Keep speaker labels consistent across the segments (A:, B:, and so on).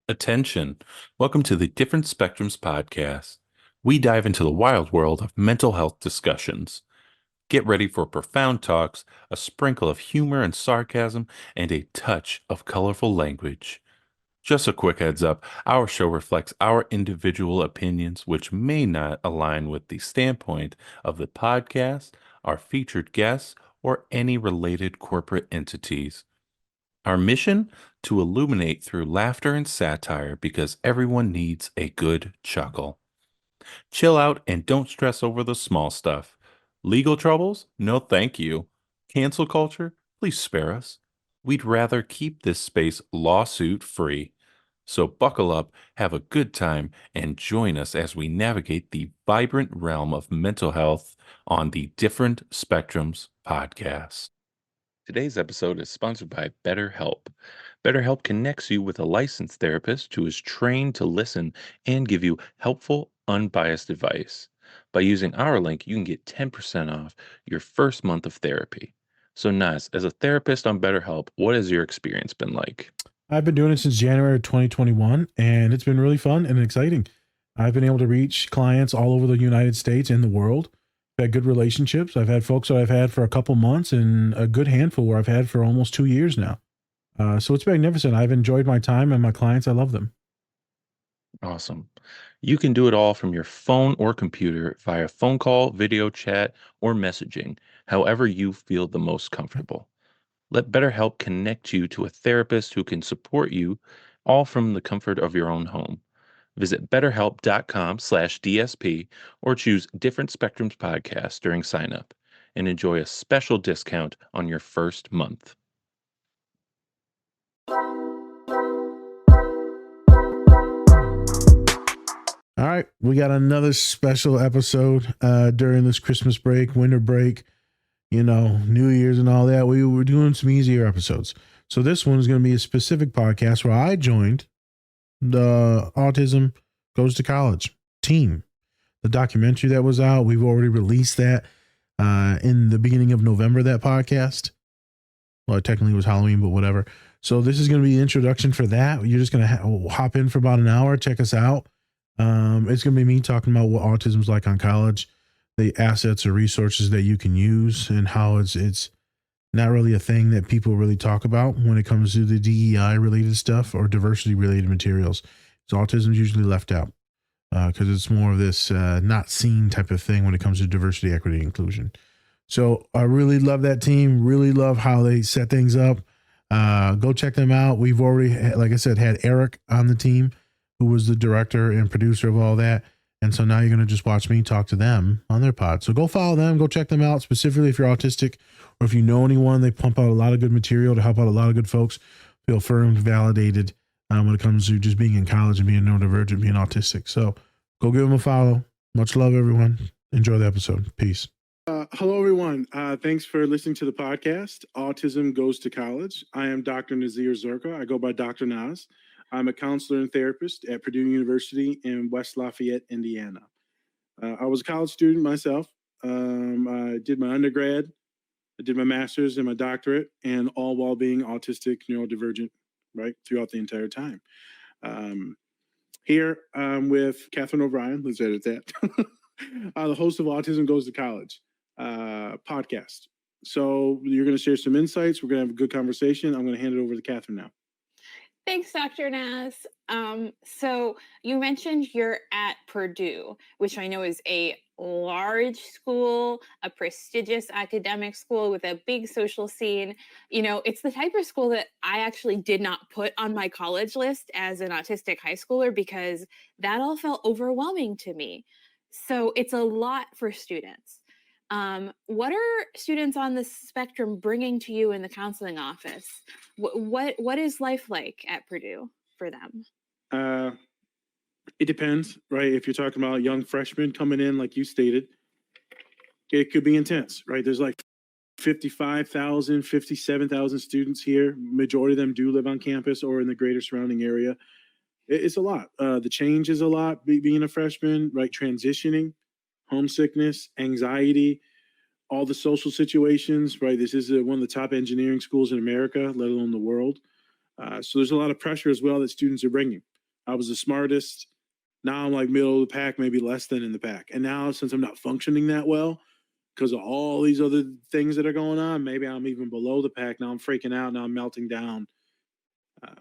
A: Attention. Welcome to the Different Spectrums podcast. We dive into the wild world of mental health discussions. Get ready for profound talks, a sprinkle of humor and sarcasm, and a touch of colorful language. Just a quick heads up, our show reflects our individual opinions, which may not align with the standpoint of the podcast, our featured guests, or any related corporate entities. Our mission? To illuminate through laughter and satire because everyone needs a good chuckle. Chill out and don't stress over the small stuff. Legal troubles? No, thank you. Cancel culture? Please spare us. We'd rather keep this space lawsuit free. So buckle up, have a good time, and join us as we navigate the vibrant realm of mental health on the Different Spectrums podcast. Today's episode is sponsored by BetterHelp. BetterHelp connects you with a licensed therapist who is trained to listen and give you helpful, unbiased advice. By using our link, you can get 10% off your first month of therapy. So, Naz, as a therapist on BetterHelp, what has your experience been like?
B: I've been doing it since January of 2021, and it's been really fun and exciting. I've been able to reach clients all over the United States and the world. I've had good relationships. I've had folks that I've had for a couple months and a good handful where I've had for almost 2 years now. So it's magnificent. I've enjoyed my time and my clients. I love them.
A: Awesome. You can do it all from your phone or computer via phone call, video chat, or messaging, however you feel the most comfortable. Let BetterHelp connect you to a therapist who can support you all from the comfort of your own home. Visit betterhelp.com/DSP or choose Different Spectrums podcast during sign up and enjoy a special discount on your first month.
B: All right. We got another special episode during this Christmas break, winter break, New Year's and all that. We were doing some easier episodes. So this one is going to be a specific podcast where I joined the Autism Goes to College team. The documentary that was out, we've already released that in the beginning of November, that podcast. Well, it technically was Halloween, but whatever. So this is going to be the introduction for that. You're just going to hop in for about an hour, check us out. It's going to be me talking about what autism's like on college, the assets or resources that you can use, and how it's not really a thing that people really talk about when it comes to the DEI related stuff or diversity related materials. So autism's usually left out because it's more of this not seen type of thing when it comes to diversity, equity, inclusion. So I really love that team. Really love how they set things up. Go check them out. We've already, like I said, had Eric on the team, who was the director and producer of all that. And so now you're going to just watch me talk to them on their pod. So go follow them, go check them out, specifically if you're autistic or if you know anyone. They pump out a lot of good material to help out a lot of good folks feel affirmed, validated when it comes to just being in college and being neurodivergent, being autistic. So go give them a follow. Much love, everyone. Enjoy the episode. Peace. Hello, everyone. Thanks for listening to the podcast, Autism Goes to College. I am Dr. Nazeer Zerka. I go by Dr. Naz. I'm a counselor and therapist at Purdue University in West Lafayette, Indiana. I was a college student myself. I did my undergrad, I did my master's and my doctorate, and all while being autistic, neurodivergent, right, throughout the entire time. Here I'm with Catherine O'Brien, let's edit that, the host of Autism Goes to College podcast. So you're going to share some insights. We're going to have a good conversation. I'm going to hand it over to Catherine now.
C: Thanks, Dr. Naz. So you mentioned you're at Purdue, which I know is a large school, a prestigious academic school with a big social scene. It's the type of school that I actually did not put on my college list as an autistic high schooler because that all felt overwhelming to me. So it's a lot for students. What are students on the spectrum bringing to you in the counseling office? What is life like at Purdue for them?
B: It depends, right? If you're talking about young freshmen coming in, like you stated, it could be intense, right? There's like 55,000, 57,000 students here. Majority of them do live on campus or in the greater surrounding area. It's a lot. The change is a lot being a freshman, right? Transitioning, homesickness, anxiety, all the social situations, right? This is one of the top engineering schools in America, let alone the world. So there's a lot of pressure as well that students are bringing. I was the smartest. Now I'm like middle of the pack, maybe less than in the pack. And now since I'm not functioning that well because of all these other things that are going on, maybe I'm even below the pack. Now I'm freaking out. Now I'm melting down. Uh,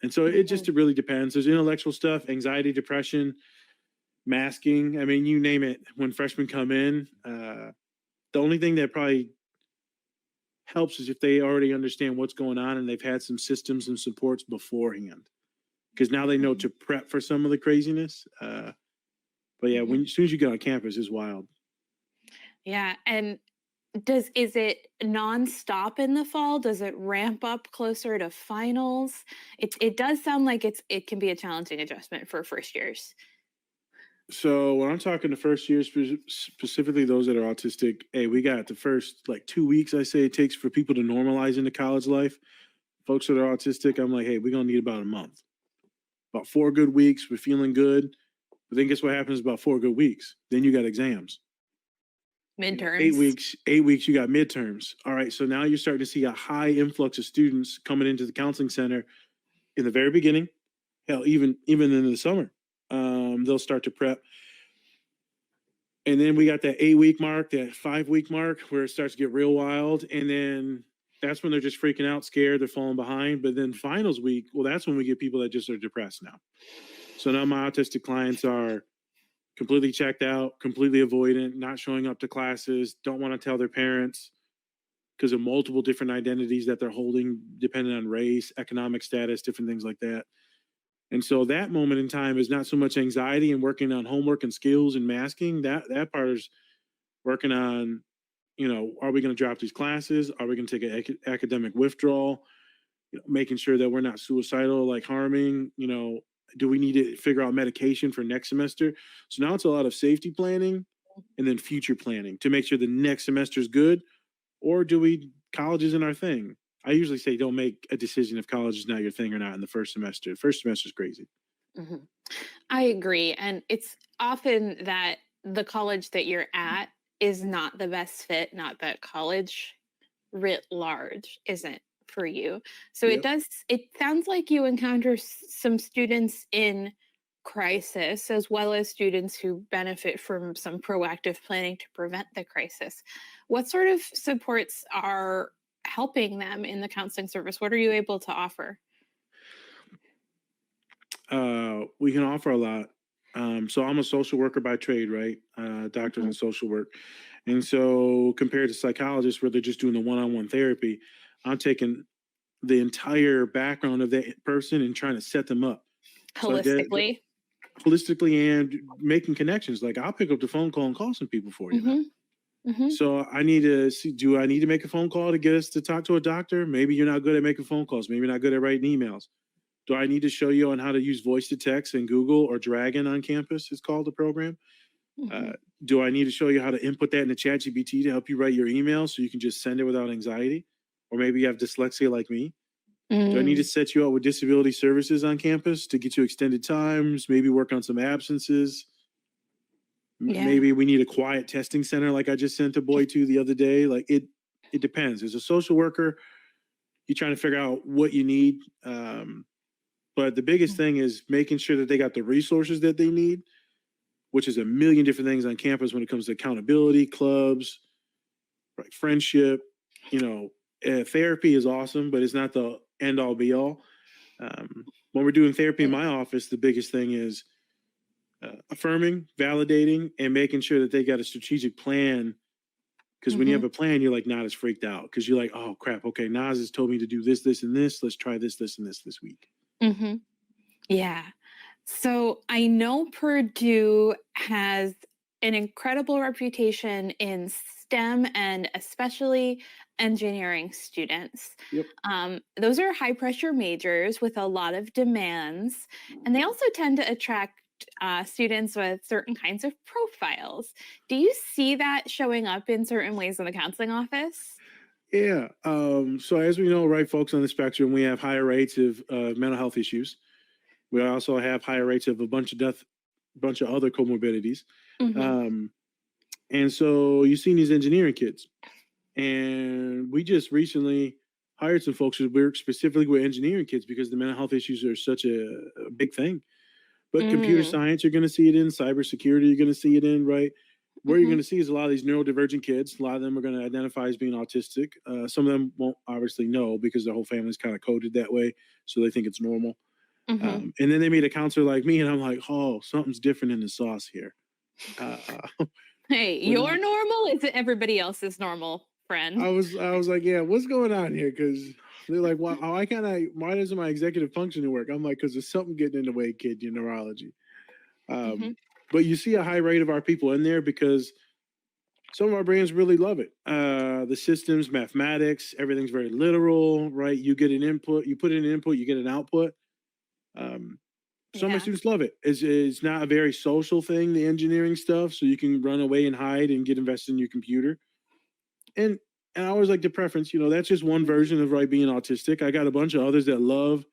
B: and so it just
C: Mhm.
B: really depends. There's intellectual stuff, anxiety, depression, masking. I mean, you name it. When freshmen come in, the only thing that probably helps is if they already understand what's going on and they've had some systems and supports beforehand, because now they know
C: Mhm.
B: to prep for some of the craziness. But yeah,
C: Mhm.
B: as soon as you get on campus, it's wild.
C: Yeah, and is it nonstop in the fall? Does it ramp up closer to finals? It does sound like it can be a challenging adjustment for first years.
B: So when I'm talking to first years, specifically those that are autistic, hey, we got the first like 2 weeks. I say it takes for people to normalize into college life. Folks that are autistic, I'm like, hey, we're gonna need about a month, about 4 good weeks. We're feeling good, but then guess what happens about 4 good weeks? Then you got exams. You know, eight
C: Midterms.
B: weeks, 8 weeks, you got midterms. All right, so now you're starting to see a high influx of students coming into the counseling center in the very beginning. Hell, even in the summer, they'll start to prep. And then we got that 8 week mark, that 5 week mark where it starts to get real wild. And then that's when they're just freaking out, scared, they're falling behind. But then finals week, well, that's when we get people that just are depressed now. So now my autistic clients are completely checked out, completely avoidant, not showing up to classes, don't want to tell their parents because of multiple different identities that they're holding, depending on race, economic status, different things like that. And so that moment in time is not so much anxiety and working on homework and skills and masking. That part is working on, are we going to drop these classes? Are we going to take an academic withdrawal? Making sure that we're not suicidal, like harming, do we need to figure out medication for next semester? So now it's a lot of safety planning and then future planning to make sure the next semester is good. Or do we, college isn't our thing? I usually say don't make a decision if college is not your thing or not in the first semester. The first semester is crazy.
C: Mhm. I agree. And it's often that the college that you're at is not the best fit, not that college writ large isn't for you. So
B: Yep.
C: it sounds like you encounter some students in crisis as well as students who benefit from some proactive planning to prevent the crisis. What sort of supports are helping them in the counseling service? What are you able to offer?
B: We can offer a lot. So I'm a social worker by trade, right? Doctorate in
C: Mhm.
B: social work. And so compared to psychologists where they're just doing the one-on-one therapy, I'm taking the entire background of that person and trying to set them up. So I did
C: Holistically.
B: holistically and making connections. Like I'll pick up the phone call and call some people for you now.
C: Mhm. Mhm.
B: So I need to see, do I need to make a phone call to get us to talk to a doctor? Maybe you're not good at making phone calls. Maybe you're not good at writing emails. Do I need to show you on how to use voice to text in Google or Dragon on campus? It's called the program. Uh,
C: Mhm.
B: do I need to show you how to input that into ChatGPT to help you write your email so you can just send it without anxiety? Or maybe you have dyslexia like me. Do I need to
C: Mm.
B: set you up with disability services on campus to get you extended times? Maybe work on some absences.
C: Yeah.
B: Maybe we need a quiet testing center like I just sent a boy to the other day. Like it depends. As a social worker, you're trying to figure out what you need. But the biggest thing is making sure that they got the resources that they need, which is a million different things on campus when it comes to accountability, clubs, like friendship. Therapy is awesome, but it's not the end all be all. When we're doing therapy in
C: Yeah.
B: my office, the biggest thing is affirming, validating, and making sure that they got a strategic plan. Because when you have
C: Mhm.
B: a plan, you're like not as freaked out because you're like, oh crap, okay, Nas has told me to do this, this, and this. Let's try this, this, and this week.
C: Mhm. Yeah. So I know Purdue has an incredible reputation in STEM and especially engineering students.
B: Yep.
C: Those are high pressure majors with a lot of demands, and they also tend to attract students with certain kinds of profiles. Do you see that showing up in certain ways in the counseling office?
B: Yeah. So as we know, right, folks on the spectrum, we have higher rates of mental health issues. We also have higher rates of a bunch of death, bunch of other comorbidities.
C: Hmm.
B: Um, and so you've seen these engineering kids. And we just recently hired some folks who work specifically with engineering kids because the mental health issues are such a big thing. But computer
C: Mm.
B: science, you're going to see it in cybersecurity. You're going to see it in, right? Where you're
C: Mhm.
B: going to see is a lot of these neurodivergent kids. A lot of them are going to identify as being autistic. Some of them won't obviously know because their whole family's kind of coded that way, so they think it's normal.
C: Mhm.
B: And then they meet a counselor like me, and I'm like, oh, something's different in the sauce here. Uh,
C: Hey,
B: when
C: you're normal? Is it everybody else's normal, friend?
B: I was like, yeah, what's going on here? Because they're like, why can't I? Why doesn't my executive functioning work? I'm like, because there's something getting in the way, kid. Your neurology.
C: Mhm.
B: But you see a high rate of our people in there because some of our brains really love it. The systems, mathematics, everything's very literal, right? You get an input, you put in an input, you get an output. Um, some of my
C: Yeah.
B: students love it. It's not a very social thing, the engineering stuff, so you can run away and hide and get invested in your computer. And and I always like the preference, that's just one
C: Mhm.
B: version of right being autistic. I got a bunch of others that love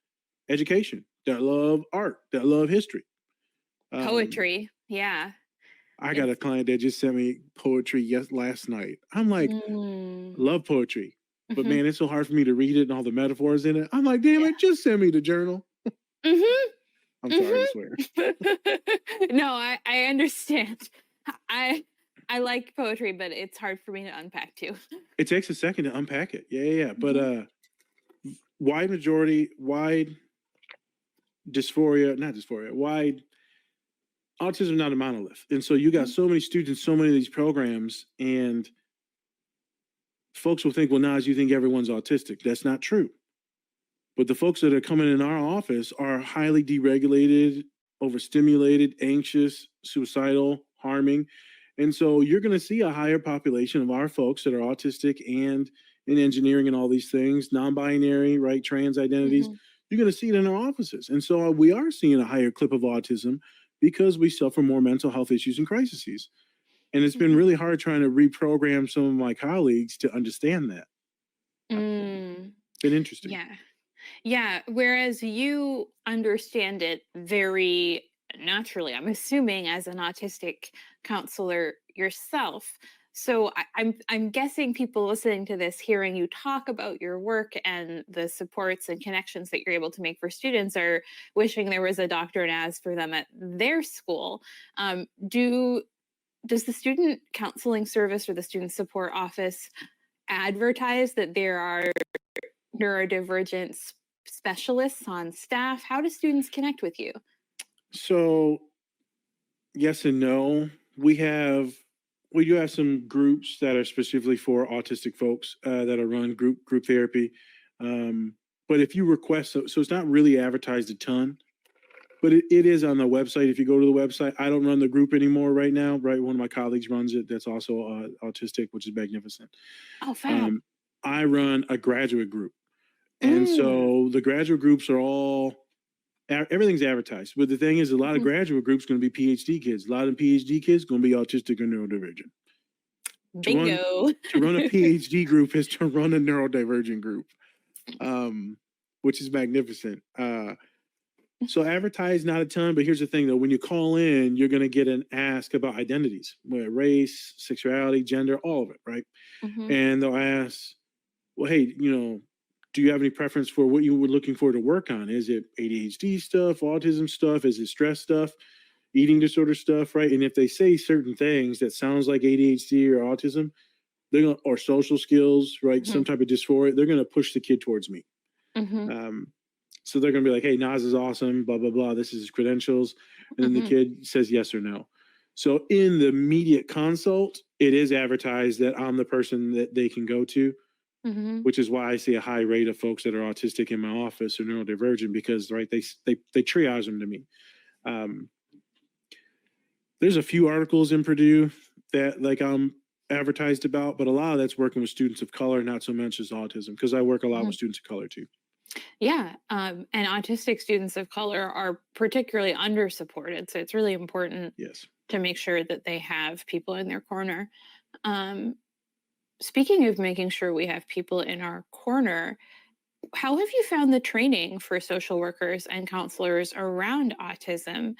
B: education, that love art, that love history. Um,
C: Poetry. Yeah.
B: I got a
C: It's
B: client that just sent me poetry last night. I'm like,
C: mm.
B: love poetry, but
C: Mhm.
B: man, it's so hard for me to read it and all the metaphors in it. I'm like, damn
C: Yeah.
B: it, just send me the journal.
C: Mhm.
B: I'm sorry to
C: Mhm.
B: swear.
C: No, I understand. I I like poetry, but it's hard for me to unpack too.
B: It takes a second to unpack it. Yeah, yeah, yeah. But
C: Mhm.
B: wide dysphoria, not dysphoria, wide autism, not a monolith. And so you got
C: Mhm.
B: so many students, so many of these programs, and folks will think, well, Nas, you think everyone's autistic. That's not true. But the folks that are coming in our office are highly deregulated, overstimulated, anxious, suicidal, harming. And so you're going to see a higher population of our folks that are autistic and in engineering and all these things, non binary, right, trans identities.
C: Mhm.
B: You're going to see it in our offices. And so we are seeing a higher clip of autism because we suffer more mental health issues and crises. And it's been
C: Mhm.
B: really hard trying to reprogram some of my colleagues to understand that.
C: Mm.
B: Been interesting.
C: Yeah. Yeah, whereas you understand it very naturally, I'm assuming as an autistic counselor yourself. So I'm guessing people listening to this, hearing you talk about your work and the supports and connections that you're able to make for students, are wishing there was a Dr. Naz for them at their school. Do does the student counseling service or the student support office advertise that there are neurodivergent specialists on staff? How do students connect with you?
B: So yes and no. We do have some groups that are specifically for autistic folks that are run group therapy. Um, but if you request, so it's not really advertised a ton, but it is on the website. If you go to the website, I don't run the group anymore right now. Right, one of my colleagues runs it. That's also autistic, which is magnificent.
C: Oh, fab.
B: Um, I run a graduate group, and
C: Mm.
B: so the graduate groups are all everything's advertised. But the thing is, a lot of
C: Mhm.
B: graduate groups going to be PhD kids. A lot of PhD kids going to be autistic or neurodivergent. To run
C: Bingo.
B: to run a PhD group is to run a neurodivergent group, which is magnificent. So advertise not a ton, but here's the thing though: when you call in, you're going to get an ask about identities, race, sexuality, gender, all of it, right?
C: Mhm.
B: And they'll ask, well, hey, do you have any preference for what you were looking for to work on? Is it ADHD stuff, autism stuff? Is it stress stuff, eating disorder stuff, right? And if they say certain things that sounds like ADHD or autism, or social skills, right? Some
C: Mhm.
B: type of dysphoria, they're gonna push the kid towards me.
C: Mhm.
B: Um, so they're gonna be like, hey, Nas is awesome, blah, blah, blah. This is his credentials. And then the
C: Mhm.
B: kid says yes or no. So in the immediate consult, it is advertised that I'm the person that they can go to,
C: Mhm.
B: which is why I see a high rate of folks that are autistic in my office or neurodivergent because right they triage them to me. Um, there's a few articles in Purdue that like I'm advertised about, but a lot of that's working with students of color, not so much as autism because I work a lot with
C: Mhm.
B: students of color too.
C: Yeah, and autistic students of color are particularly under-supported, so it's really important
B: Yes.
C: to make sure that they have people in their corner. Um, Speaking of making sure we have people in our corner, how have you found the training for social workers and counselors around autism?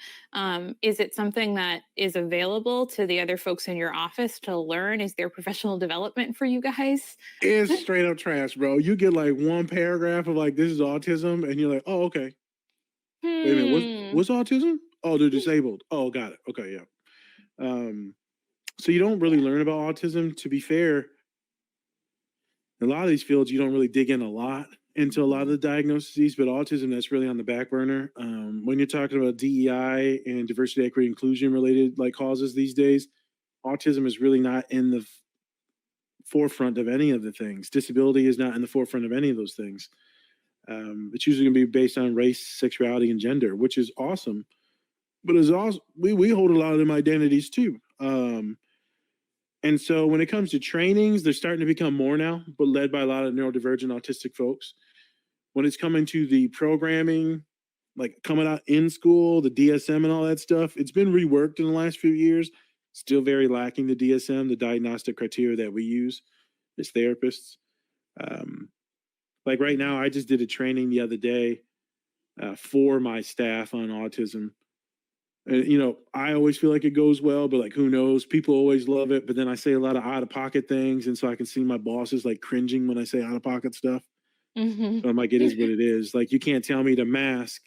C: Is it something that is available to the other folks in your office to learn? Is there professional development for you guys?
B: It's straight up trash, bro. You get like one paragraph of like this is autism, and you're like, oh, okay. Wait a minute,
C: Hmm.
B: what's autism? Oh, they're disabled. Oh, got it. Okay, yeah. So you don't really learn about autism. To be fair, in a lot of these fields, you don't really dig in a lot into a lot of the diagnoses, but autism, that's really on the back burner. When you're talking about DEI and diversity, equity, inclusion related like causes these days, autism is really not in the forefront of any of the things. Disability is not in the forefront of any of those things. It's usually going to be based on race, sexuality, and gender, which is awesome. But it's also we hold a lot of them identities too. And so when it comes to trainings, they're starting to become more now, but led by a lot of neurodivergent autistic folks. When it's coming to the programming, like coming out in school, the DSM and all that stuff, it's been reworked in the last few years. Still very lacking the DSM, the diagnostic criteria that we use as therapists. Like right now, I just did a training the other day for my staff on autism. And, you know, I always feel like it goes well, but like, who knows? People always love it. But then I say a lot of out of pocket things. And so I can see my bosses like cringing when I say out of pocket stuff.
C: Mhm.
B: But I'm like, it is what it is. Like, you can't tell me to mask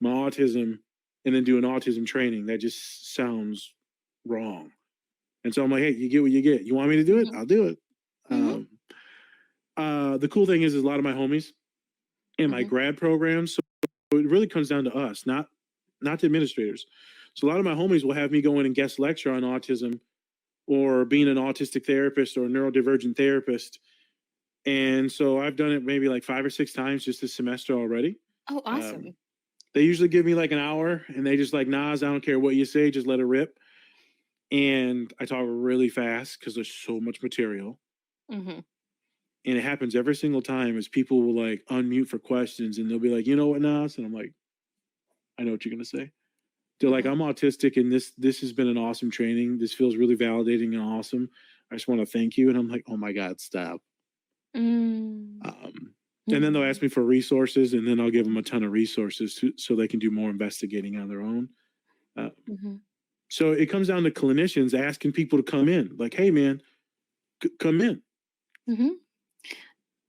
B: my autism and then do an autism training. That just sounds wrong. And so I'm like, hey, you get what you get. You want me to do it?
C: Mhm.
B: I'll do it.
C: Mhm.
B: The cool thing is a lot of my homies in my
C: Mhm.
B: grad programs. So it really comes down to us, not the administrators. So a lot of my homies will have me go in and guest lecture on autism or being an autistic therapist or a neurodivergent therapist. And so I've done it maybe like 5 or 6 times just this semester already.
C: Oh,
B: Um,
C: awesome.
B: they usually give me like an hour and they just like, Nas, I don't care what you say, just let it rip. And I talk really fast because there's so much material.
C: Mhm.
B: And it happens every single time as people will like unmute for questions and they'll be like, you know what, Nas? And I'm like, I know what you're gonna say. They're like,
C: Mhm.
B: I'm autistic and this has been an awesome training. This feels really validating and awesome. I just want to thank you. And I'm like, oh my God, stop.
C: Mm.
B: Um, and then they'll
C: Mhm.
B: ask me for resources, and then I'll give them a ton of resources so they can do more investigating on their own. Uh,
C: Mhm.
B: so it comes down to clinicians asking people to come in, like, hey, man, come in.
C: Mhm.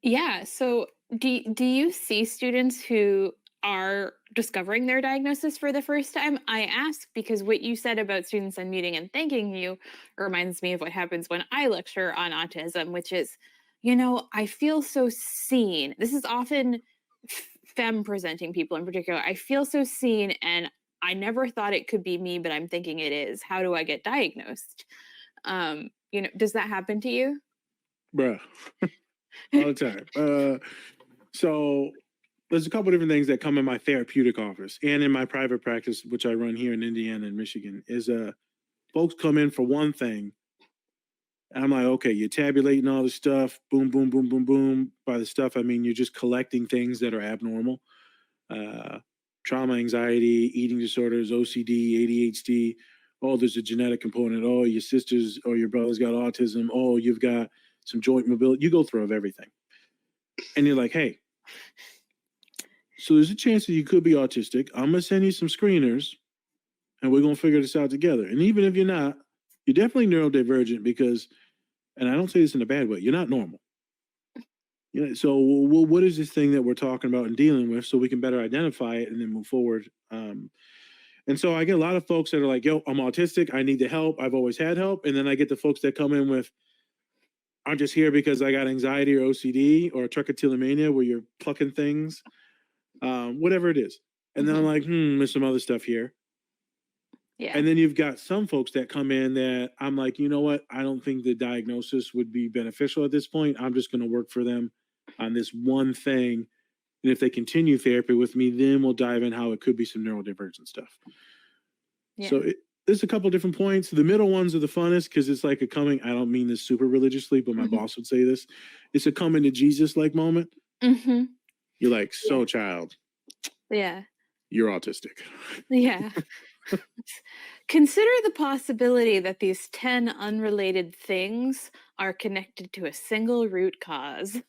C: Yeah. So, do you see students who are discovering their diagnosis for the first time? I ask because what you said about students unmuting and thanking you reminds me of what happens when I lecture on autism, which is, I feel so seen. This is often femme presenting people in particular. I feel so seen, and I never thought it could be me, but I'm thinking it is. How do I get diagnosed? Does that happen to you?
B: Bruh, all the time. So there's a couple different things that come in my therapeutic office and in my private practice, which I run here in Indiana and Michigan, is folks come in for one thing. And I'm like, okay, you're tabulating all the stuff, boom, boom, boom, boom, boom. By the stuff, I mean you're just collecting things that are abnormal. Uh, Trauma, anxiety, eating disorders, OCD, ADHD. Oh, there's a genetic component. Oh, your sisters or your brother's got autism. Oh, you've got some joint mobility. You go through everything. And you're like, hey, so there's a chance that you could be autistic. I'm gonna send you some screeners, and we're gonna figure this out together. And even if you're not, you're definitely neurodivergent because, and I don't say this in a bad way, you're not normal. So what is this thing that we're talking about and dealing with, so we can better identify it and then move forward. And so I get a lot of folks that are like, "Yo, I'm autistic. I need the help. I've always had help." And then I get the folks that come in with, "I'm just here because I got anxiety or OCD or trichotillomania, where you're plucking things, whatever it is." And then I'm
C: Mhm.
B: like, there's some other stuff here.
C: Yeah.
B: And then you've got some folks that come in that I'm like, you know what? I don't think the diagnosis would be beneficial at this point. I'm just going to work for them on this one thing. And if they continue therapy with me, then we'll dive in how it could be some neurodivergent stuff. So
C: Yeah.
B: there's a couple different points. The middle ones are the funnest because it's like a coming. I don't mean this super religiously, but my
C: Mhm.
B: boss would say this. It's a coming to Jesus like moment.
C: Mhm.
B: You're like,
C: Yeah.
B: so child,
C: Yeah.
B: you're autistic.
C: Yeah. Consider the possibility that these 10 unrelated things are connected to a single root cause.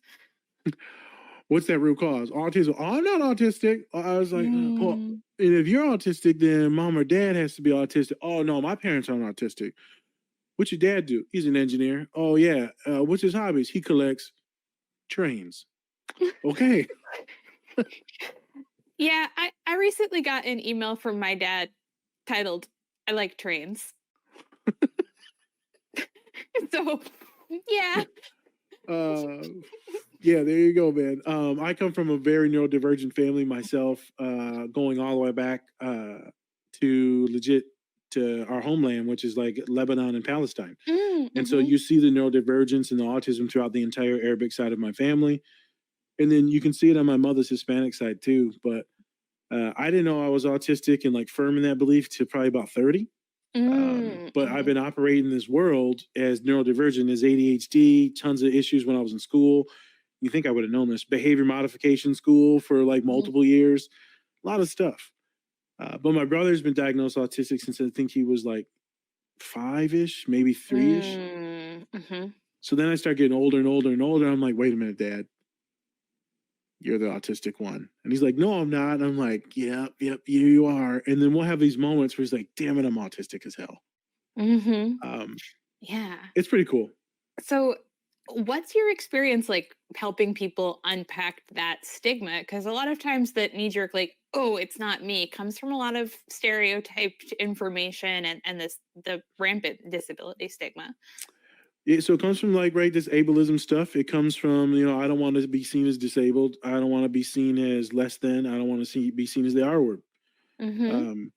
B: What's that root cause? Autism. Oh, I'm not autistic. I was like, well,
C: Mm.
B: and if you're autistic, then mom or dad has to be autistic. Oh no, my parents aren't autistic. What's your dad do? He's an engineer. Oh yeah. What's his hobbies? He collects trains. Okay.
C: Yeah, I recently got an email from my dad titled "I Like Trains." So, yeah.
B: Uh, yeah, there you go, man. I come from a very neurodivergent family myself, going all the way back to legit to our homeland, which is like Lebanon and Palestine. And so
C: Mhm.
B: you see the neurodivergence and the autism throughout the entire Arabic side of my family. And then you can see it on my mother's Hispanic side too. But I didn't know I was autistic and like firm in that belief till probably about 30. But I've
C: Mhm.
B: been operating in this world as neurodivergent, as ADHD, tons of issues when I was in school. You think I would have known this? Behavior modification school for like
C: Mhm.
B: multiple years, a lot of stuff. But my brother's been diagnosed autistic since I think he was like 5-ish, maybe 3-ish.
C: Mhm.
B: So then I start getting older and older and older. I'm like, wait a minute, Dad, you're the autistic one. And he's like, no, I'm not. And I'm like, yep, you are. And then we'll have these moments where he's like, damn it, I'm autistic as hell.
C: Mhm.
B: Um,
C: Yeah.
B: it's pretty cool.
C: So, what's your experience like helping people unpack that stigma? Because a lot of times that knee jerk, like, oh, it's not me, comes from a lot of stereotyped information and this the rampant disability stigma.
B: So it comes from like right this ableism stuff. It comes from I don't want to be seen as disabled. I don't want to be seen as less than. I don't want to be seen as the R word.
C: Mm-hmm.
B: Um,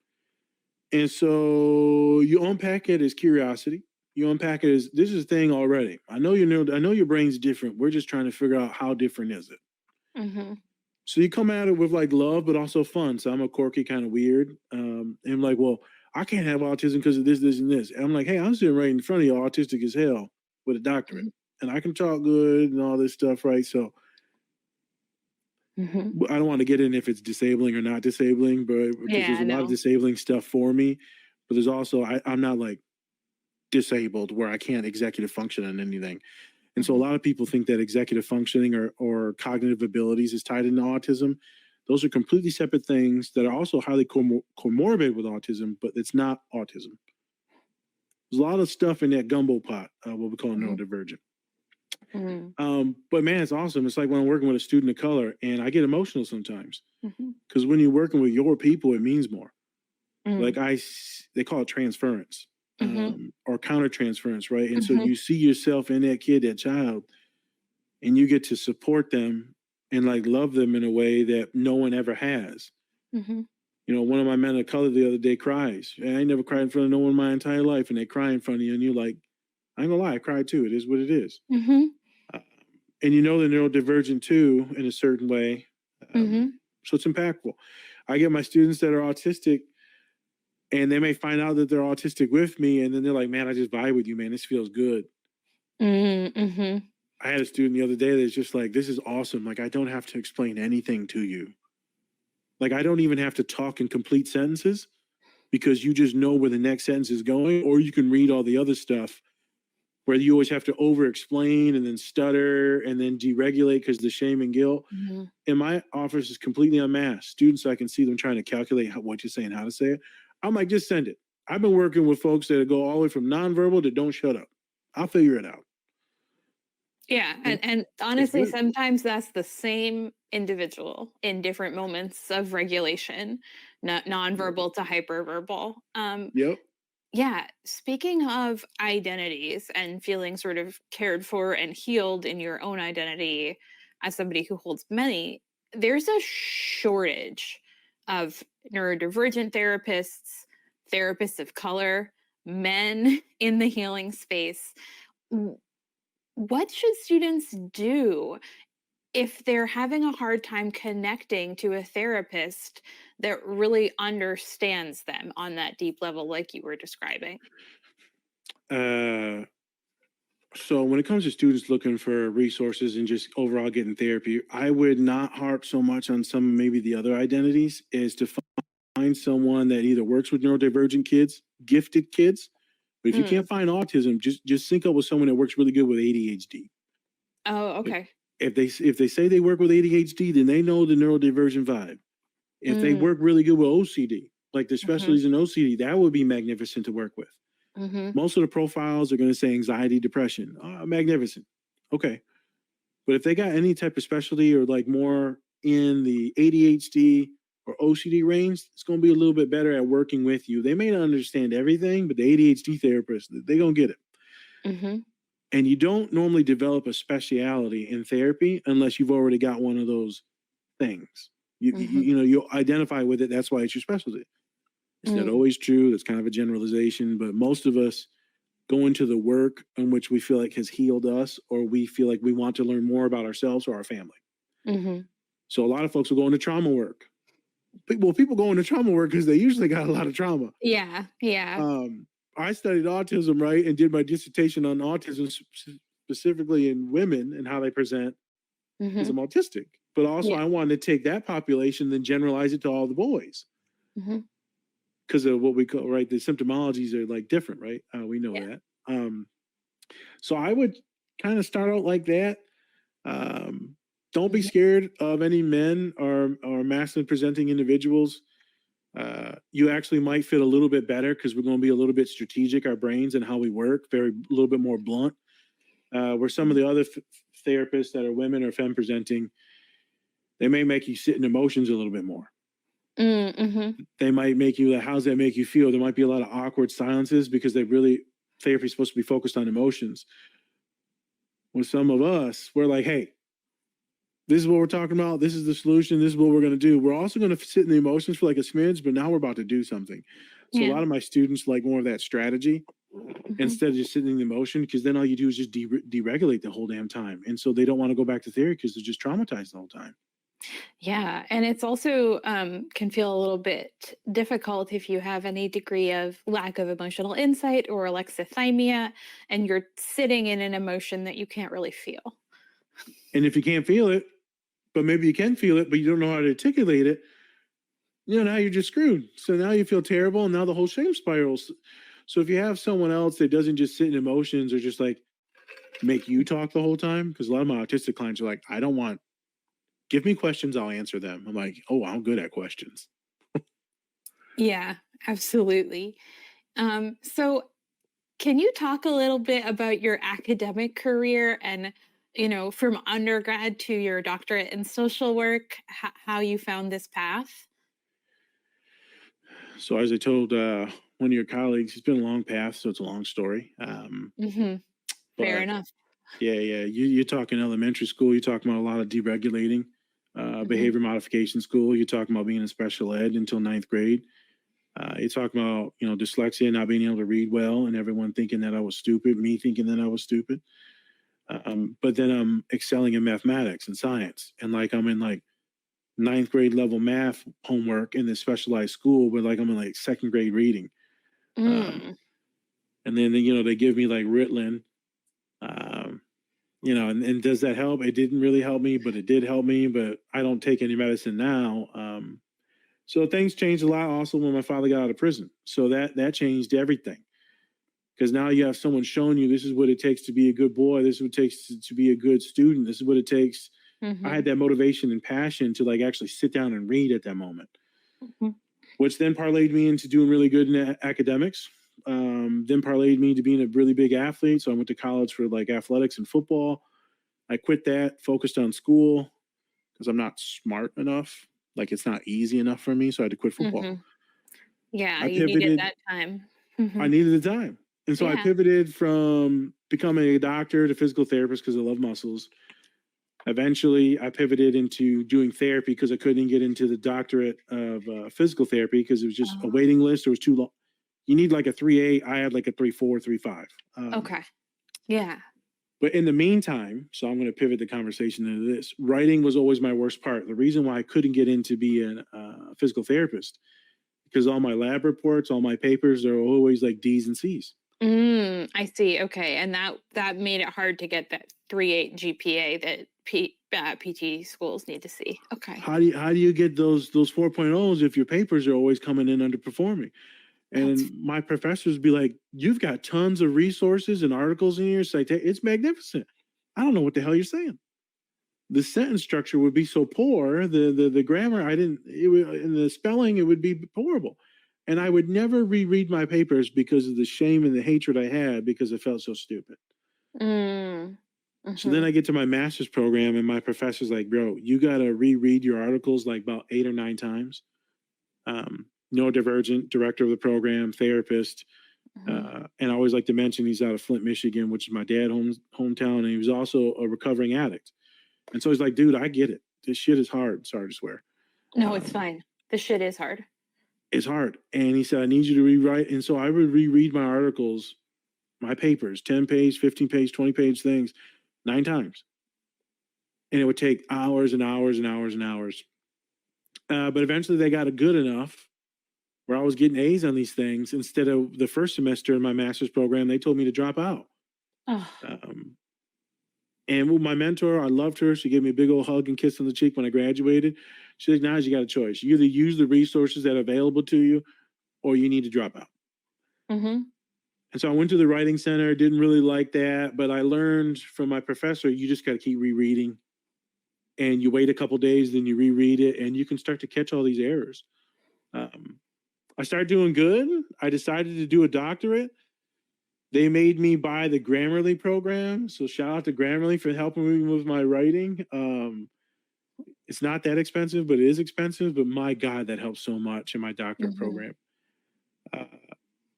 B: and so you unpack it as curiosity. You unpack it as this is a thing already. I know I know your brain's different. We're just trying to figure out how different is it.
C: Mm-hmm.
B: So you come at it with like love, but also fun. So I'm a quirky kind of weird. And I'm like, well, I can't have autism because of this, this, and this. And I'm like, hey, I'm sitting right in front of you, autistic as hell, with a doctorate, and I can talk good and all this stuff, right? So
C: Mm-hmm.
B: I don't want to get in if it's disabling or not disabling, but because
C: Yeah,
B: there's
C: I
B: a lot of
C: know.
B: disabling stuff for me, but there's also I'm not like disabled where I can't executive function on anything. And so a
C: Mm-hmm.
B: lot of people think that executive functioning or cognitive abilities is tied into autism. Those are completely separate things that are also highly comorbid with autism, but it's not autism. There's a lot of stuff in that gumbo pot, what we call neurodivergent. But man, it's awesome. It's like when I'm working with a student of color and I get emotional sometimes
C: Mm-hmm.
B: because when you're working with your people, it means more.
C: Mm-hmm.
B: Like they call it transference
C: Mm-hmm.
B: or countertransference, right? And so
C: Mm-hmm.
B: you see yourself in that kid, that child, and you get to support them and like love them in a way that no one ever has.
C: Mm-hmm.
B: One of my men of color the other day cries. And I ain't never cried in front of no one my entire life, and they cry in front of you, and you're like, I ain't gonna lie, I cried too. It is what it is.
C: Mm-hmm.
B: Uh, and they're neurodivergent too in a certain way.
C: Mm-hmm.
B: So it's impactful. I get my students that are autistic, and they may find out that they're autistic with me, and then they're like, man, I just vibe with you, man. This feels good.
C: Mm-hmm.
B: I had a student the other day that's just like, this is awesome. Like, I don't have to explain anything to you. Like, I don't even have to talk in complete sentences because you just know where the next sentence is going, or you can read all the other stuff where you always have to over explain and then stutter and then deregulate because the shame and guilt.
C: Mm-hmm.
B: And my office is completely unmasked. Students, I can see them trying to calculate what you're saying, how to say it. I'm like, just send it. I've been working with folks that go all the way from nonverbal to don't shut up. I'll figure it out.
C: Yeah,
B: And
C: and
B: it's
C: honestly,
B: good.
C: sometimes that's the same individual in different moments of regulation, not
B: Yep.
C: nonverbal to hyperverbal.
B: Yep.
C: Yeah, speaking of identities and feeling sort of cared for and healed in your own identity as somebody who holds many, there's a shortage of neurodivergent therapists, therapists of color, men in the healing space. What should students do if they're having a hard time connecting to a therapist that really understands them on that deep level, like you were describing?
B: Uh, so when it comes to students looking for resources and just overall getting therapy, I would not harp so much on some maybe the other identities is to find someone that either works with neurodivergent kids, gifted kids. But if you
C: Mm.
B: can't find autism, just sync up with someone that works really good with ADHD.
C: Oh,
B: If,
C: okay.
B: if they say they work with ADHD, then they know the neurodivergent vibe. If they
C: Mm.
B: work really good with OCD, like the
C: Mhm.
B: specialties in OCD, that would be magnificent to work with.
C: Mhm.
B: Most of the profiles are going to say anxiety, depression. Magnificent. Okay. But if they got any type of specialty or like more in the ADHD, or OCD range, it's going to be a little bit better at working with you. They may not understand everything, but the ADHD therapist, they're going to get it.
C: Mm-hmm.
B: And you don't normally develop a speciality in therapy unless you've already got one of those things.
C: Mm-hmm.
B: You identify with it. That's why it's your specialty. It's not always true. That's kind of a generalization, but most of us go into the work in which we feel like has healed us, or we feel like we want to learn more about ourselves or our family.
C: Mm-hmm.
B: So a lot of folks will go into trauma work. People go into trauma work because they usually got a lot of trauma.
C: Yeah. Yeah.
B: I studied autism, right, and did my dissertation on autism, specifically in women and how they present as
C: Mm-hmm.
B: I'm autistic. But also,
C: Yeah.
B: I wanted to take that population and then generalize it to all the boys
C: Mm-hmm.
B: because of what we call, right, the symptomologies are like different, right? We know
C: Yeah.
B: that. So I would kind of start out like that. Um, don't be
C: Mm-hmm.
B: scared of any men or masculine presenting individuals. You actually might fit a little bit better because we're going to be a little bit strategic, our brains and how we work, a little bit more blunt. Where some of the other therapists that are women or femme presenting, they may make you sit in emotions a little bit more.
C: Mm-hmm.
B: They might make you like, how's that make you feel? There might be a lot of awkward silences because therapy is supposed to be focused on emotions. With some of us, we're like, hey, this is what we're talking about. This is the solution. This is what we're going to do. We're also going to sit in the emotions for like a smidge, but now we're about to do something. So a
C: Yeah.
B: lot of my students like more of that strategy
C: Mm-hmm.
B: instead of just sitting in the emotion, because then all you do is just deregulate the whole damn time. And so they don't want to go back to therapy because they're just traumatized the whole time.
C: Yeah, and it's also can feel a little bit difficult if you have any degree of lack of emotional insight or alexithymia, and you're sitting in an emotion that you can't really feel.
B: And if you can't feel it, but maybe you can feel it, but you don't know how to articulate it, now you're just screwed. So now you feel terrible, and now the whole shame spirals. So if you have someone else that doesn't just sit in emotions or just like make you talk the whole time, because a lot of my autistic clients are like, give me questions, I'll answer them. I'm like, oh, I'm good at questions.
C: Yeah, absolutely. So can you talk a little bit about your academic career and, from undergrad to your doctorate in social work, how you found this path?
B: So as I told one of your colleagues, it's been a long path, so it's a long story.
C: Hmm. Fair
B: But
C: enough.
B: yeah, you're talking elementary school, you're talking about a lot of deregulating,
C: Hmm.
B: behavior modification school, you're talking about being in special ed until ninth grade. You're talking about, dyslexia, not being able to read well, and everyone thinking that I was stupid, me thinking that I was stupid. But then I'm excelling in mathematics and science, and like I'm in like ninth grade level math homework in this specialized school, but like I'm in like second grade reading. Um,
C: Mm.
B: and then they give me like Ritalin. Um, and does that help? It didn't really help me, but it did help me. But I don't take any medicine now. So things changed a lot also when my father got out of prison. So that changed everything, because now you have someone showing you this is what it takes to be a good boy. This is what it takes to be a good student. This is what it takes. I had
C: Hmm.
B: that motivation and passion to like actually sit down and read at that moment,
C: Hmm.
B: which then parlayed me into doing really good in academics. Then parlayed me to being a really big athlete. So I went to college for like athletics and football. I quit that, focused on school because I'm not smart enough. Like it's not easy enough for me. So I had to quit football.
C: Hmm. Yeah,
B: I
C: you needed
B: pivoted.
C: that time. Hmm.
B: I needed the time. And so I
C: Yeah.
B: pivoted from becoming a doctor to physical therapist because I love muscles. Eventually, I pivoted into doing therapy because I couldn't get into the doctorate of physical therapy because it was just a
C: Oh,
B: waiting list. It was too long. You need like a 3.8. I had like a 3.4, 3.5.
C: okay. Yeah.
B: But in the meantime, so I'm going to pivot the conversation into this. Writing was always my worst part. The reason why I couldn't get into being a physical therapist, because all my lab reports, all my papers are always like D's and C's.
C: I see. Okay, and that made it hard to get that 3.8 GPA that PT schools need to see. Okay,
B: How do you get those 4.0s if your papers are always coming in underperforming?
C: that's
B: And my professors be like, "You've got tons of resources and articles in your site. It's magnificent." I don't know what the hell you're saying. The sentence structure would be so poor. The grammar, I didn't. It would, and the spelling, it would be horrible. And I would never reread my papers because of the shame and the hatred I had because I felt so stupid.
C: mm,
B: So then
C: mhm.
B: I get to my master's program, and my professor's like, "Bro, you got to reread your articles like about 8 or 9 times." neurodivergent, director of the program, therapist. And I always like to mention he's out of Flint, Michigan, which is my dad's hometown. And he was also a recovering addict. And so he's like, dude, I get it. This shit is hard. Sorry to swear.
C: No, it's fine. This shit is hard.
B: It's hard. And he said, I need you to rewrite. And so I would reread my articles, my papers, 10 page, 15 page, 20 page things 9 times. And it would take hours and hours and hours and hours. But eventually they got it good enough where I was getting A's on these things. Instead of the first semester in my master's program, they told me to drop out.
C: Oh.
B: And with my mentor, I loved her. She gave me a big old hug and kiss on the cheek when I graduated. She's like, now you got a choice. You either use the resources that are available to you or you need to drop out. And so I went to the writing center, didn't really like that, but I learned from my professor, you just got to keep rereading. And you wait a couple days, then you reread it, and you can start to catch all these errors. I started doing good. I decided to do a doctorate. They made me buy the Grammarly program. So shout out to Grammarly for helping me with my writing. It's not that expensive, but it is expensive. But my God, that helps so much in my doctorate program.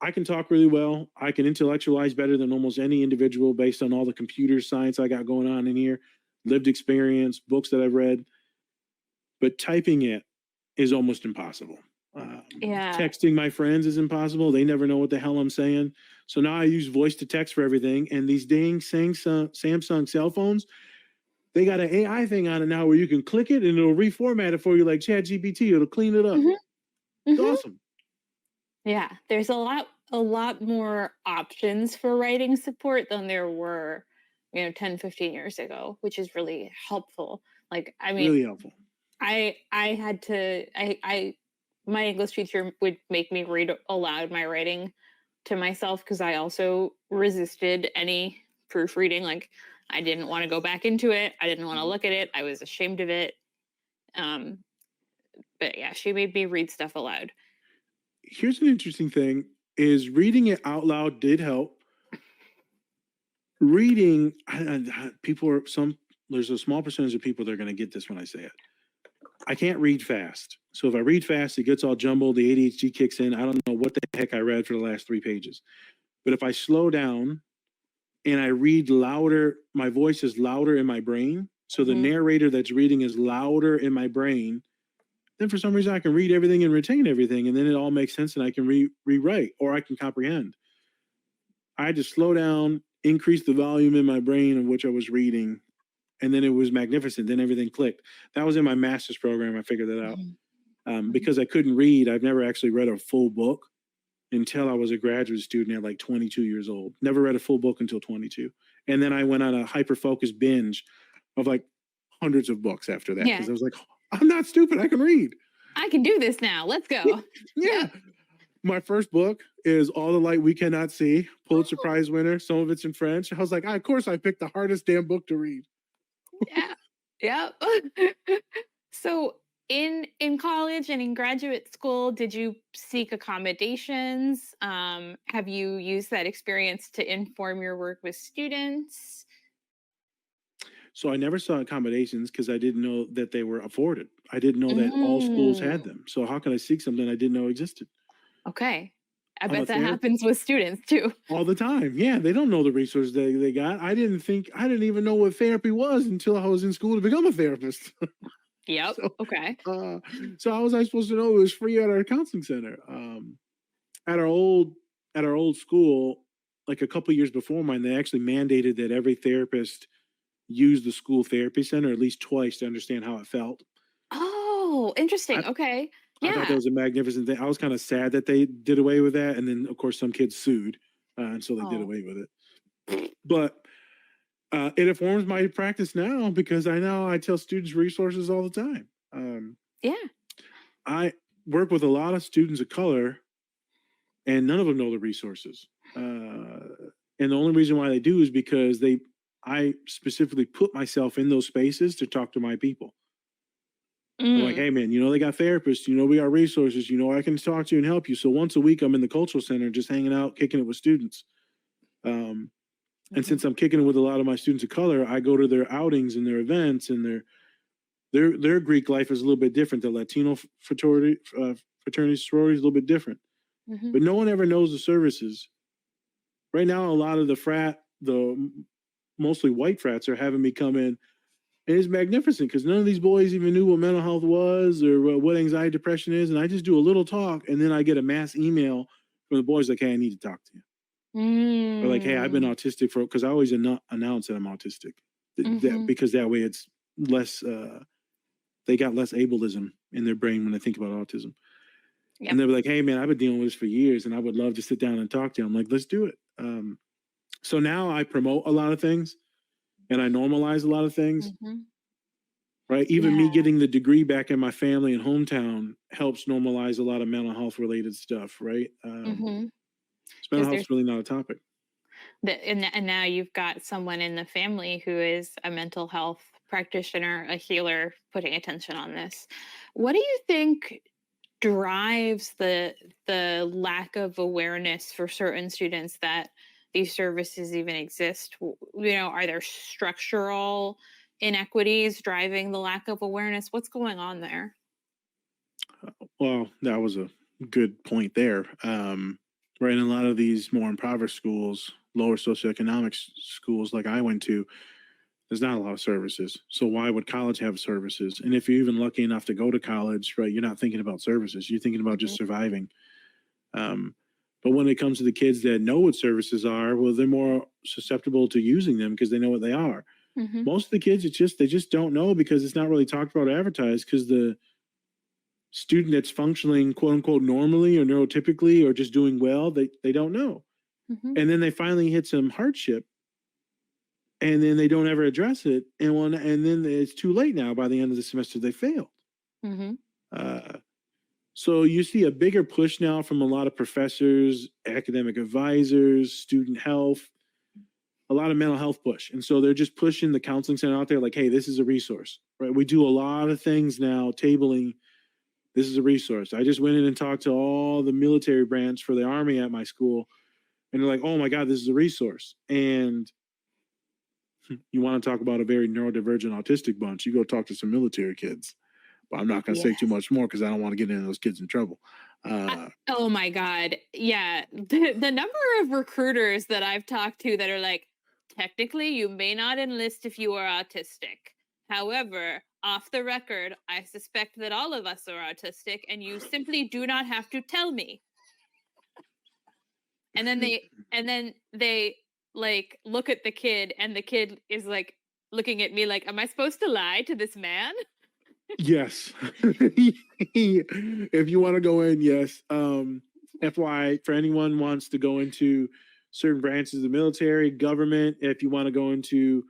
B: I can talk really well. I can intellectualize better than almost any individual based on all the computer science I got going on in here, lived experience, books that I've read. But typing it is almost impossible. Texting my friends is impossible. They never know what the hell I'm saying. So now I use voice to text for everything. And these dang Samsung cell phones, they got an AI thing on it now where you can click it and it'll reformat it for you like ChatGPT. It'll clean it up. It's awesome.
C: Yeah, there's a lot more options for writing support than there were, 10, 15 years ago, which is really helpful. Like, I mean,
B: really helpful.
C: My English teacher would make me read aloud my writing to myself because I also resisted any proofreading. Like, I didn't want to go back into it. I didn't want to look at it. I was ashamed of it. But yeah, she made me read stuff aloud.
B: Here's an interesting thing is reading it out loud did help. Reading, there's a small percentage of people that are going to get this when I say it. I can't read fast. So if I read fast, it gets all jumbled. The ADHD kicks in. I don't know what the heck I read for the last 3 pages. But if I slow down and I read louder, my voice is louder in my brain. So the narrator that's reading is louder in my brain. Then for some reason I can read everything and retain everything. And then it all makes sense and I can rewrite or I can comprehend. I had to slow down, increase the volume in my brain of which I was reading. And then it was magnificent. Then everything clicked. That was in my master's program. I figured that out. Because I couldn't read, I've never actually read a full book until I was a graduate student at like 22 years old. Never read a full book until 22. And then I went on a hyper-focused binge of like hundreds of books after that. Because I was like, I'm not stupid. I can read.
C: I can do this now. Let's go.
B: Yeah. My first book is All the Light We Cannot See, Pulitzer Prize winner. Some of it's in French. I was like, of course I picked the hardest damn book to read.
C: Yeah. So in college and in graduate school, did you seek accommodations? Have you used that experience to inform your work with students?
B: So I never saw accommodations because I didn't know that they were afforded. I didn't know that all schools had them. So how can I seek something I didn't know existed?
C: Okay. I bet that happens with students too.
B: All the time. Yeah, they don't know the resources they got. I didn't even know what therapy was until I was in school to become a therapist.
C: Yep. Okay.
B: So how was I supposed to know it was free at our counseling center? At our old school, like a couple years before mine, they actually mandated that every therapist use the school therapy center at least twice to understand how it felt.
C: Oh, interesting. Okay. Yeah.
B: I thought that was a magnificent thing. I was kind of sad that they did away with that. And then, of course, some kids sued. And so they did away with it. But it informs my practice now because I tell students resources all the time. I work with a lot of students of color and none of them know the resources. And the only reason why they do is because I specifically put myself in those spaces to talk to my people. I'm like, hey man, they got therapists, we got resources, I can talk to you and help you. So once a week I'm in the cultural center just hanging out, kicking it with students. And since I'm kicking it with a lot of my students of color, I go to their outings and their events, and their Greek life is a little bit different. The Latino fraternities, sororities, a little bit different.
C: Mm-hmm.
B: But no one ever knows the services. Right now, a lot of the mostly white frats are having me come in. And it's magnificent because none of these boys even knew what mental health was or what anxiety, depression is. And I just do a little talk, and then I get a mass email from the boys like, hey, I need to talk to you. Or like, hey, I've been autistic because I always announce that I'm autistic. Because that way it's less, they got less ableism in their brain when they think about autism. Yep. And they're like, hey, man, I've been dealing with this for years, and I would love to sit down and talk to you. I'm like, let's do it. So now I promote a lot of things. And I normalize a lot of things, right? Even me getting the degree back in my family and hometown helps normalize a lot of mental health related stuff, right? Mental health is really not a topic.
C: And now you've got someone in the family who is a mental health practitioner, a healer, putting attention on this. What do you think drives the lack of awareness for certain students that these services even exist? Are there structural inequities driving the lack of awareness? What's going on there?
B: Well, that was a good point there. Right, in a lot of these more impoverished schools, lower socioeconomic schools like I went to, there's not a lot of services. So why would college have services? And if you're even lucky enough to go to college, right, you're not thinking about services. You're thinking about just surviving. But when it comes to the kids that know what services are, well, they're more susceptible to using them because they know what they are. Most of the kids, they just don't know because it's not really talked about or advertised because the student that's functioning, quote unquote, normally or neurotypically or just doing well, they don't know. And then they finally hit some hardship and then they don't ever address it. And then it's too late now. By the end of the semester, they failed. So you see a bigger push now from a lot of professors, academic advisors, student health, a lot of mental health push. And so they're just pushing the counseling center out there like, hey, this is a resource, right? We do a lot of things now, tabling, this is a resource. I just went in and talked to all the military branch for the Army at my school. And they're like, oh my God, this is a resource. And you want to talk about a very neurodivergent autistic bunch, you go talk to some military kids. But I'm not going to say too much more because I don't want to get into those kids in trouble.
C: Oh my God. Yeah. The number of recruiters that I've talked to that are like, technically, you may not enlist if you are autistic. However, off the record, I suspect that all of us are autistic and you simply do not have to tell me. And then they like look at the kid and the kid is like looking at me like, am I supposed to lie to this man?
B: Yes. If you want to go in, yes. FYI, for anyone wants to go into certain branches of the military, government, if you want to go into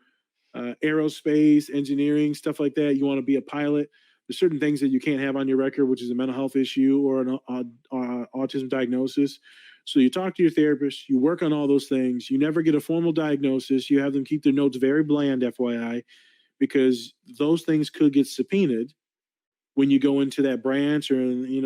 B: aerospace, engineering, stuff like that, you want to be a pilot, there's certain things that you can't have on your record, which is a mental health issue or an autism diagnosis. So you talk to your therapist, you work on all those things, you never get a formal diagnosis, you have them keep their notes very bland, FYI, because those things could get subpoenaed when you go into that branch or,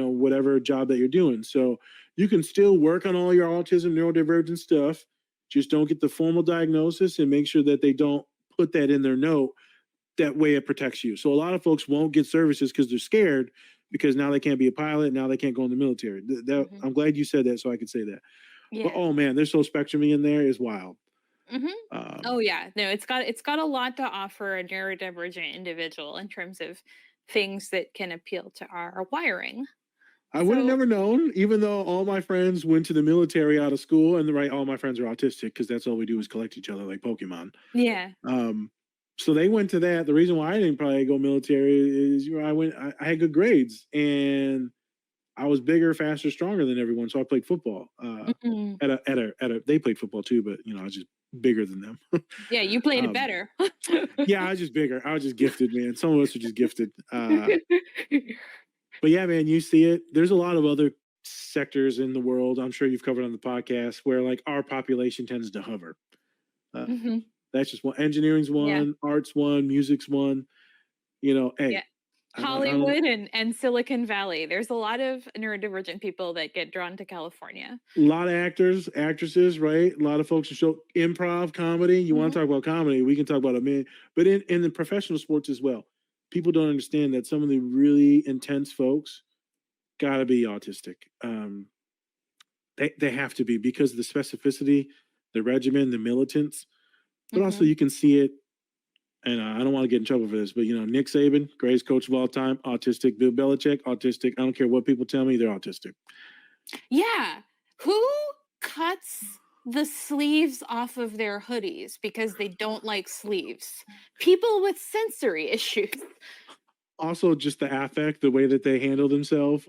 B: whatever job that you're doing. So you can still work on all your autism, neurodivergent stuff. Just don't get the formal diagnosis and make sure that they don't put that in their note. That way it protects you. So a lot of folks won't get services because they're scared because now they can't be a pilot. Now they can't go in the military. I'm glad you said that so I could say that. Yeah. But, oh man, there's so spectrumy in there is wild.
C: Oh yeah, no, it's got a lot to offer a neurodivergent individual in terms of things that can appeal to our wiring.
B: I would have never known, even though all my friends went to the military out of school, and all my friends are autistic because that's all we do is collect each other like Pokemon.
C: Yeah.
B: So they went to that. The reason why I didn't probably go military is I had good grades and I was bigger, faster, stronger than everyone. So I played football. They played football too, but I was just bigger than them.
C: Yeah, you played it better.
B: Yeah, I was just bigger. I was just gifted, man. Some of us are just gifted. But yeah, man, you see it. There's a lot of other sectors in the world, I'm sure you've covered on the podcast, where like our population tends to hover. That's just one. Engineering's one, arts one, music's one. Hey.
C: Yeah. Hollywood and Silicon Valley. There's a lot of neurodivergent people that get drawn to California.
B: A lot of actors, actresses, right? A lot of folks who show improv, comedy. You want to talk about comedy, we can talk about it, but in the professional sports as well. People don't understand that some of the really intense folks gotta be autistic. They have to be because of the specificity, the regimen, the militants, but also
C: Mhm.
B: you can see it. And I don't want to get in trouble for this, but Nick Saban, greatest coach of all time, autistic. Bill Belichick, autistic. I don't care what people tell me, they're autistic.
C: Yeah. Who cuts the sleeves off of their hoodies because they don't like sleeves? People with sensory issues.
B: Also, just the affect, the way that they handle themselves.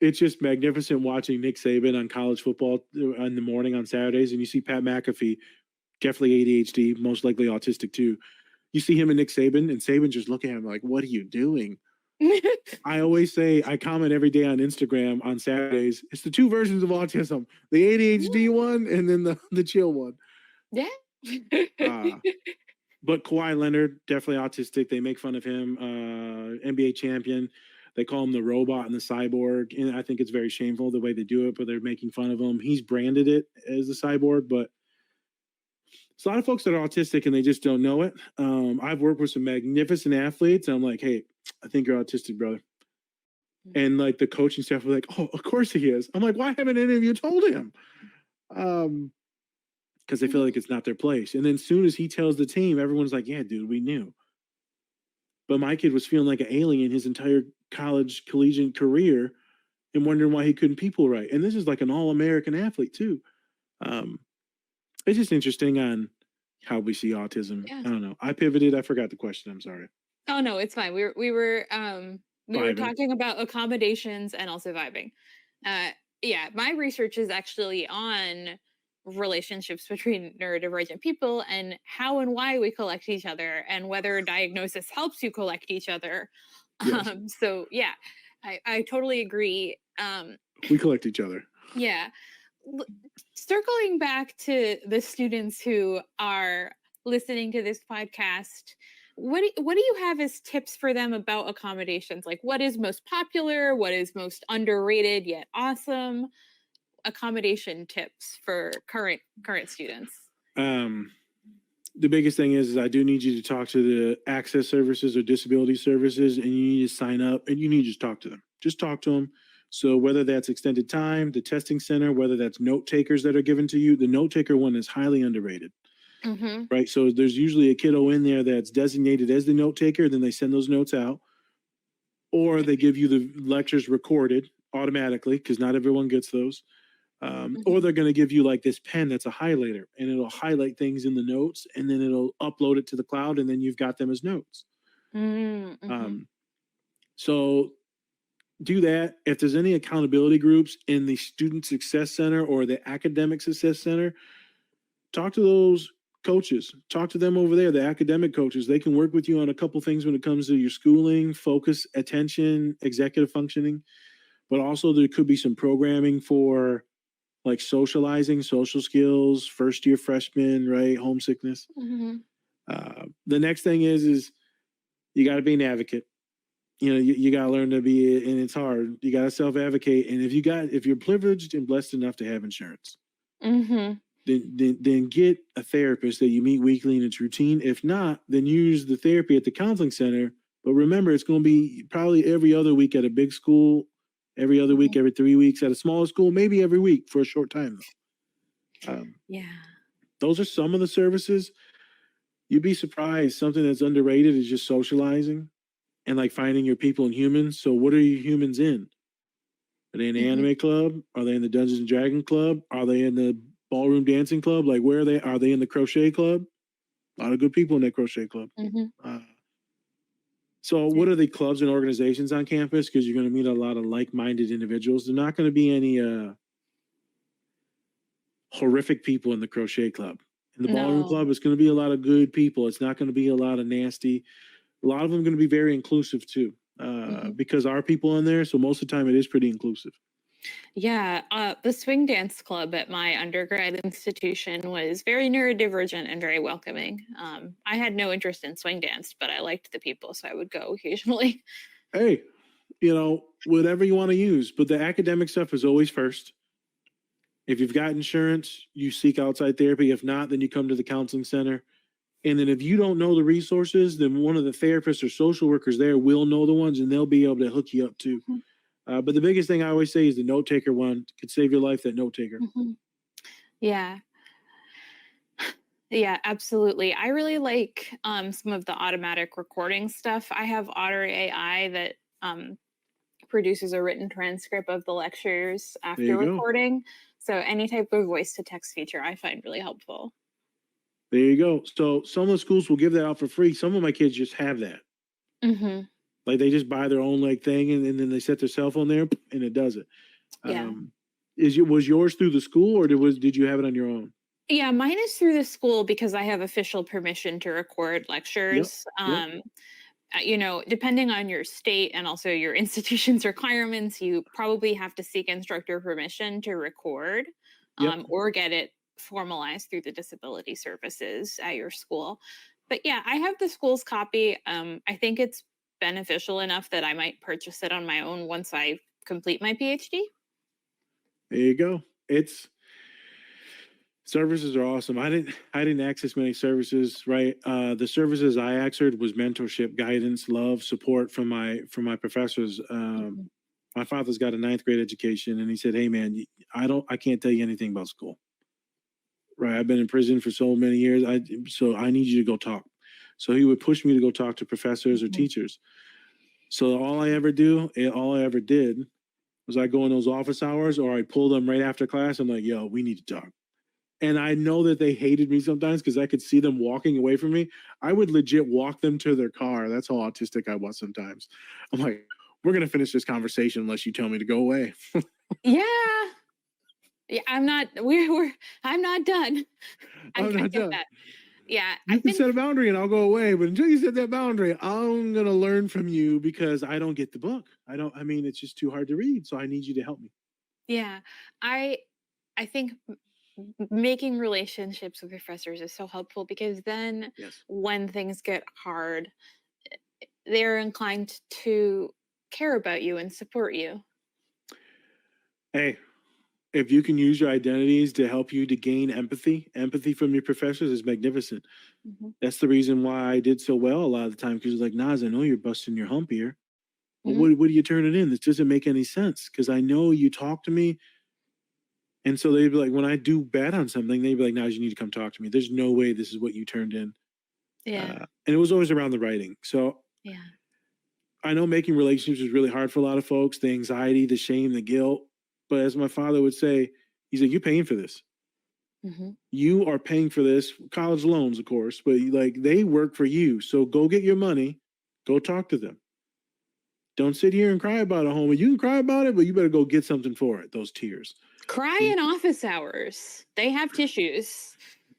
B: It's just magnificent watching Nick Saban on college football in the morning on Saturdays, and you see Pat McAfee, definitely ADHD, most likely autistic too. You see him and Nick Saban, and Saban just looking at him like, "What are you doing?" I always say, I comment every day on Instagram on Saturdays. It's the two versions of autism: the ADHD one, and then the chill one.
C: Yeah.
B: Uh, but Kawhi Leonard, definitely autistic. They make fun of him. NBA champion. They call him the robot and the cyborg. And I think it's very shameful the way they do it, but they're making fun of him. He's branded it as a cyborg, but there's a lot of folks that are autistic and they just don't know it. I've worked with some magnificent athletes. And I'm like, hey, I think you're autistic, brother. And like the coaching staff were like, oh, of course he is. I'm like, why haven't any of you told him? Because they feel like it's not their place. And then as soon as he tells the team, everyone's like, yeah, dude, we knew. But my kid was feeling like an alien his entire college collegiate career and wondering why he couldn't people right. And this is like an all-American athlete too. Um, it's just interesting on how we see autism.
C: Yeah.
B: I don't know. I pivoted. I forgot the question. I'm sorry.
C: Oh no, it's fine. We were
B: Vibing.
C: talking about accommodations and also vibing. Yeah, my research is actually on relationships between neurodivergent people and how and why we collect each other and whether diagnosis helps you collect each other.
B: Yes.
C: So yeah, I totally agree.
B: We collect each other.
C: Yeah. Circling back to the students who are listening to this podcast, what do you have as tips for them about accommodations? Like what is most popular, what is most underrated yet awesome? Accommodation tips for current students.
B: The biggest thing is I do need you to talk to the access services or disability services, and you need to sign up and you need to just talk to them. Just talk to them. So whether that's extended time, the testing center, whether that's note takers that are given to you, the note taker one is highly underrated,
C: Mm-hmm.
B: right? So there's usually a kiddo in there that's designated as the note taker, then they send those notes out, or they give you the lectures recorded automatically because not everyone gets those. Or they're going to give you like this pen that's a highlighter and it'll highlight things in the notes and then it'll upload it to the cloud and then you've got them as notes.
C: Mm-hmm.
B: So do that. If there's any accountability groups in the Student Success Center or the Academic Success Center, talk to those coaches. Talk to them over there, the academic coaches. They can work with you on a couple things when it comes to your schooling, focus, attention, executive functioning. But also there could be some programming for like socializing, social skills, first year freshmen, right? Homesickness.
C: Mm-hmm.
B: The next thing is you got to be an advocate. You got to learn to be, and it's hard. You got to self advocate. And if you're privileged and blessed enough to have insurance,
C: Mm-hmm.
B: then get a therapist that you meet weekly and it's routine. If not, then use the therapy at the counseling center. But remember, it's going to be probably every other week at a big school, every other week, every 3 weeks at a smaller school, maybe every week for a short time though.
C: Yeah.
B: Those are some of the services. You'd be surprised. Something that's underrated is just socializing and like finding your people and humans. So what are you humans in? Are they in the
C: Mm-hmm.
B: anime club? Are they in the Dungeons and Dragon club? Are they in the ballroom dancing club? Like where are they? Are they in the crochet club? A lot of good people in that crochet club.
C: Mm-hmm.
B: So what are the clubs and organizations on campus? Because you're going to meet a lot of like-minded individuals. They're not going to be any horrific people in the crochet club. In the ballroom
C: No.
B: club, it's going to be a lot of good people. It's not going to be a lot of nasty. A lot of them are going to be very inclusive too, because our people in there. So most of the time, it is pretty inclusive.
C: Yeah, the swing dance club at my undergrad institution was very neurodivergent and very welcoming. I had no interest in swing dance, but I liked the people, so I would go occasionally.
B: Hey, whatever you want to use, but the academic stuff is always first. If you've got insurance, you seek outside therapy. If not, then you come to the counseling center. And then if you don't know the resources, then one of the therapists or social workers there will know the ones and they'll be able to hook you up too. But the biggest thing I always say is the note taker one could save your life. That note taker.
C: Mhm. Yeah. Yeah, absolutely. I really like some of the automatic recording stuff. I have Otter AI that produces a written transcript of the lectures
B: There
C: after
B: you go.
C: recording. So any type of voice to text feature I find really helpful.
B: There you go. So some of the schools will give that out for free. Some of my kids just have that.
C: Hmm.
B: Like they just buy their own like thing and then they set their cell phone there and it does it.
C: Yeah.
B: Was yours through the school or did you have it on your own?
C: Yeah, mine is through the school because I have official permission to record
B: Yep.
C: lectures.
B: Yep.
C: Depending on your state and also your institution's requirements, you probably have to seek instructor permission to record,
B: Yep.
C: or get it formalized through the disability services at your school. But yeah, I have the school's copy. I think it's beneficial enough that I might purchase it on my own once I complete my PhD.
B: There you go. It's services are awesome. I didn't access many services, right? The services I accessed was mentorship, guidance, love, support from my professors.
C: Mhm.
B: My father's got a ninth grade education, and he said, "Hey, man, I can't tell you anything about school. Right? I've been in prison for so many years. So I need you to go talk." So he would push me to go talk to professors or
C: Mhm.
B: teachers. So all I ever did was I go in those office hours, or I pull them right after class. I'm like, "Yo, we need to talk." And I know that they hated me sometimes because I could see them walking away from me. I would legit walk them to their car. That's how autistic I was sometimes. I'm like, "We're gonna finish this conversation unless you tell me to go away."
C: Yeah. Yeah, I'm not I'm not done.
B: I'm
C: I
B: not
C: get
B: done.
C: that. Yeah,
B: You can set a boundary and I'll go away, but until you set that boundary, I'm gonna learn from you because I don't get the book. I mean, it's just too hard to read. So I need you to help me.
C: yeah. I I think making relationships with professors is so helpful because then
B: Yes.
C: when things get hard, they're inclined to care about you and support you.
B: Hey, if you can use your identities to help you to gain empathy from your professors is magnificent.
C: Mhm.
B: That's the reason why I did so well a lot of the time because like, Nas, I know you're busting your hump here. Well,
C: Mhm.
B: what do you turn it in? This doesn't make any sense because I know you talk to me. And so they'd be like, when I do bad on something, they'd be like, Nas, you need to come talk to me. There's no way this is what you turned in.
C: Yeah.
B: And it was always around the writing. So
C: Yeah.
B: I know making relationships is really hard for a lot of folks, the anxiety, the shame, the guilt. But as my father would say, he's like, "You're paying for this.
C: Mhm.
B: You are paying for this. College loans, of course, but like they work for you. So go get your money, go talk to them. Don't sit here and cry about it, homie. You can cry about it, but you better go get something for it, those tears.
C: Cry
B: You
C: in office hours. They have tissues.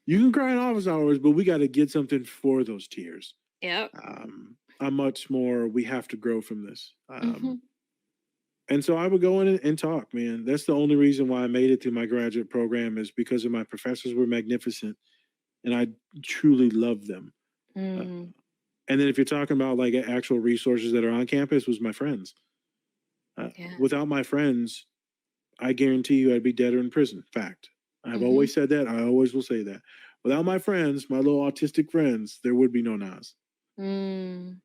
B: can cry in office hours, but we got to get something for those tears.
C: Yep.
B: I'm much more, we have to grow from this.
C: Mhm.
B: And so I would go in and talk, man. That's the only reason why I made it through my graduate program is because of my professors were magnificent and I truly loved them. Uh,
C: Mm.
B: and then if you're talking about like actual resources that are on campus, was my friends.
C: Yeah.
B: Without my friends, I guarantee you I'd be dead or in prison. Fact. I've
C: Mhm.
B: always said that. I always will say that. Without my friends, my little autistic friends, there would be no Nas.
C: Mm.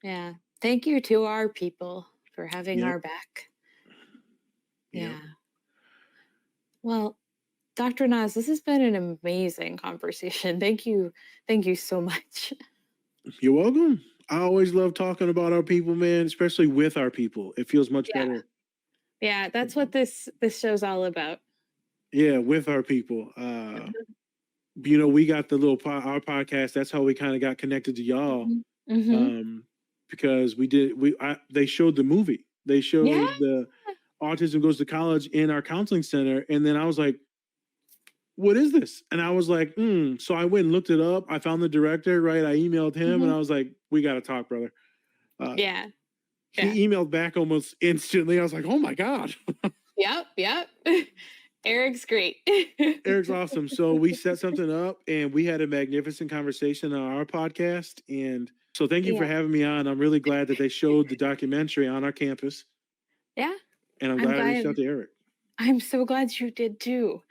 C: Yeah. Thank you to our people for having
B: Yep.
C: our back.
B: Yep.
C: Yeah. Well, Dr. Nas, this has been an amazing conversation. Thank you. Thank you so much.
B: You're welcome. I always love talking about our people, man, especially with our people. It feels much
C: Yeah.
B: better.
C: Yeah, that's what this show's all about.
B: Yeah, with our people. We got the our podcast. That's how we kind of got connected to y'all.
C: Mhm. Mhm.
B: Um, because they showed the movie. They
C: Yeah.
B: showed the Autism Goes to College in our counseling center, and then I was like, "What is this?" And I was like, So I went and looked it up. I found the director. Right, I emailed him, and
C: Mhm.
B: I was like, "We got to talk, brother." Uh,
C: Yeah. Yeah.
B: he emailed back almost instantly. I was like, "Oh my god."
C: Yep. Yep. Eric's great.
B: Eric's awesome. So we set something up and we had a magnificent conversation on our podcast. And so thank you for
C: Yeah.
B: having me on. I'm really glad that they showed the documentary on our campus.
C: Yeah.
B: And I'm
C: I'm
B: glad I reached
C: glad.
B: out to Eric.
C: I'm so glad you did too.